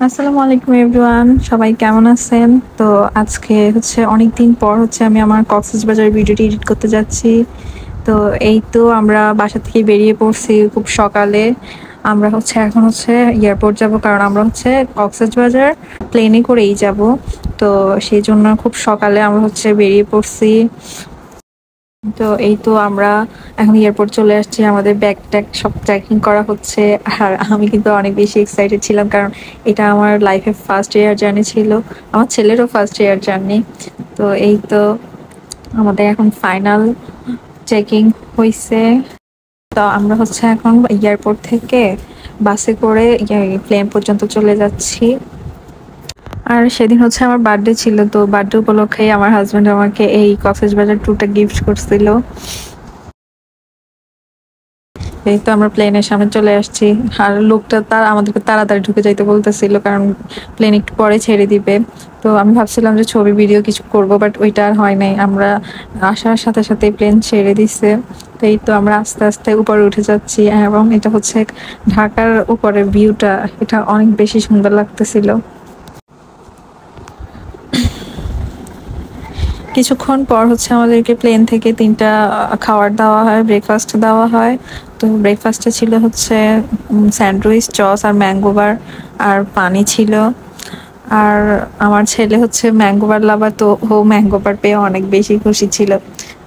আসসালামু আলাইকুম এভরিওয়ান, সবাই কেমন আছেন? তো আজকে অনেকদিন পর আমি আমার কক্সবাজার ভিডিওটি এডিট করতে যাচ্ছি। তো এই তো আমরা বাসা থেকে বেরিয়ে পড়ছি খুব সকালে। আমরা এখন এয়ারপোর্ট যাব, কারণ আমরা কক্সবাজার প্লেনে করেই যাব। তো সেই জন্য খুব সকালে আমরা বেরিয়ে পড়ছি। তো এই তো আমরা এখন এয়ারপোর্ট চলে আসছি, আমাদের ব্যাগ ট্যাগ সব ট্র্যাকিং করা হচ্ছে। আর আমি কিন্তু অনেক বেশি এক্সাইটেড ছিলাম, কারণ এটা আমার লাইফে ফার্স্ট এয়ার জার্নি ছিল, আমার ছেলেরও ফার্স্ট এয়ার জার্নি। তো এই তো আমাদের এখন ফাইনাল চেকিং হয়েছে। তো আমরা এখন এয়ারপোর্ট থেকে বাসে করে প্লেন পর্যন্ত চলে যাচ্ছি। আর সেদিন আমার বার্থডে ছিল, তো বার্থডে উপলক্ষে আমার হাজবেন্ড আমাকে এই কক্সবাজার ট্যুরটা গিফট করছিল। এই তো আমরা প্লেনের সামনে চলে আসছি, আর লোকটা আমাদেরকে তাড়াতাড়ি ঢুকে যাইতে বলতেছিল, কারণ প্লেন একটু পরে ছেড়ে দিবে। তো আমি ভাবছিলাম যে ছবি ভিডিও কিছু করব, বাট ওইটা আর হয় নাই। আমরা আসার সাথে সাথে প্লেন ছেড়ে দিছে। তো এই তো আমরা আস্তে আস্তে উপরে উঠে যাচ্ছি, এবং এটা ঢাকার উপরের ভিউটা, এটা অনেক বেশি সুন্দর লাগতেছিল। কিছুক্ষণ পর আমাদেরকে প্লেন থেকে 3টা খাবার দেওয়া হয়, ব্রেকফাস্ট দেওয়া হয়। তো ব্রেকফাস্টে ছিল স্যান্ডউইচ, চস আর ম্যাঙ্গো বার, আর পানি ছিল। আর আমার ছেলে ম্যাঙ্গো বার লাভার, তো ও ম্যাঙ্গো বার পেয়ে অনেক বেশি খুশি ছিল।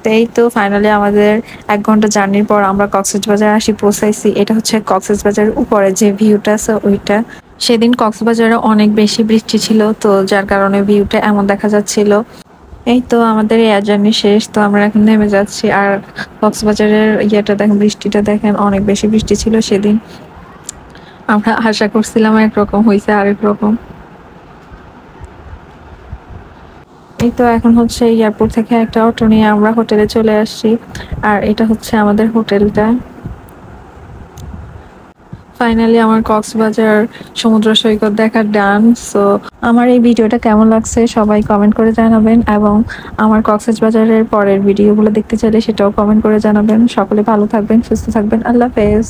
তো এই তো ফাইনালি আমাদের 1 ঘন্টা জার্নির পর আমরা কক্সবাজার পৌঁছাইছি। এটা কক্সবাজারের উপরে যে ভিউটা আছে ওইটা। সেদিন কক্সবাজারে অনেক বেশি বৃষ্টি ছিল, তো যার কারণে ভিউটা এমন দেখা যাচ্ছিল। এই তো আমাদের এয়ার জার্নি শেষ, তো আমরা এখন নেমে যাচ্ছি। আর কক্সবাজারের দেখেন, বৃষ্টিটা দেখেন, অনেক বেশি বৃষ্টি ছিল সেদিন। আমরা আশা করছিলাম একরকম, হয়েছে আরেক রকম। এই তো এখন এয়ারপোর্ট থেকে একটা অটো নিয়ে আমরা হোটেলে চলে আসছি। আর এটা আমাদের হোটেলটা। ফাইনালি আমার কক্সবাজার সমুদ্র সৈকত দেখা ডান। সো আমার এই ভিডিওটা কেমন লাগছে সবাই কমেন্ট করে জানাবেন, এবং আমার কক্সবাজারের পরের ভিডিওগুলো দেখতে চাইলে সেটাও কমেন্ট করে জানাবেন। সকলে ভালো থাকবেন, সুস্থ থাকবেন। আল্লাহ হাফেজ।